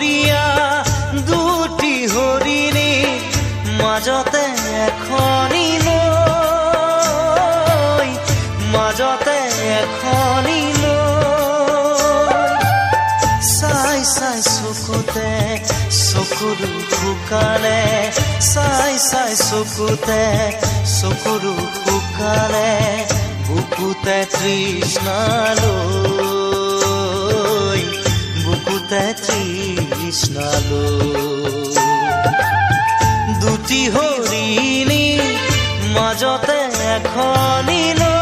ভৰিয়া দুটি হৰিণী মাজতে এখনি নৈ মাজতে এখনি নৈ চাই চাই চকুতে চকুৰো শুকালে চাই চাই চকুতে চকুৰো শুকালে বুকুতে তৃষ্ণালৈ বুকুতে তৃষ্ণালৈ দুটি হৰিণী মাজতে এখনি নৈ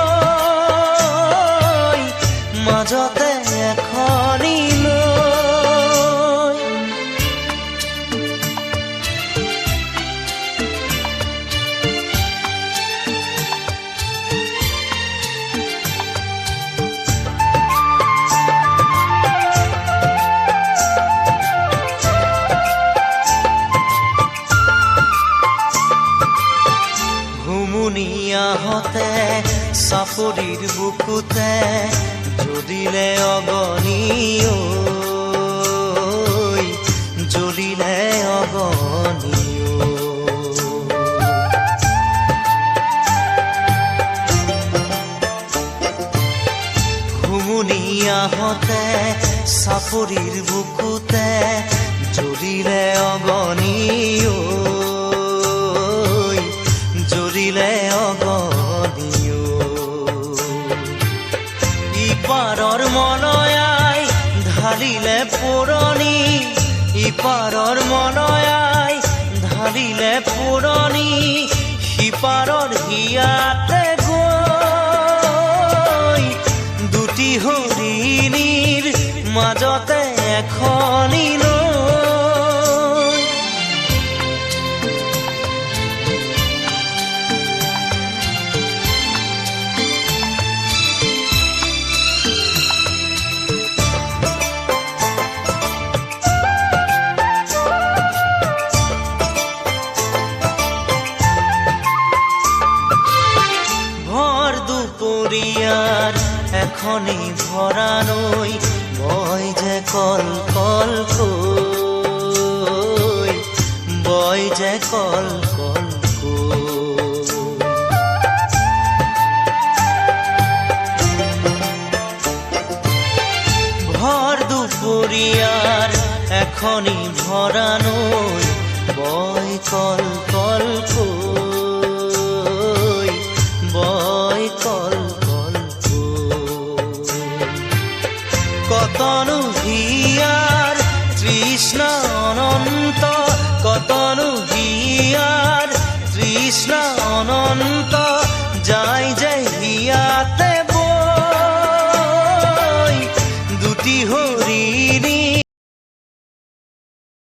মাজতে এখনি নৈ হুমুনিয়াহতে চাপৰিৰ বুকুতে জ্বলিলে অগনি জ্বলিলে অগনি হুমুনিয়াহতে চাপৰিৰ বুকুতে জ্বলিলে অগনি জ্বলিলে অগনিও ইপাৰৰ মনয়াই ঢালিলে পুৰণি ইপাৰৰ মনয়াই ঢালিলে পুৰণি সিপাৰৰ হিয়াতে গৈ দুটি হৰিণীৰ মাজতে এখনি নৈ দুপৰীয়াৰ এখনি ভৰা নৈ বয় যে কল কল কৈ বয় যে কল কল ভৰ দুপৰীয়াৰ এখনি ভৰা নৈ বয় কল কল কৈ বয় কল কল কতনো হিয়াৰ তৃষ্ণা অনন্ত কতনো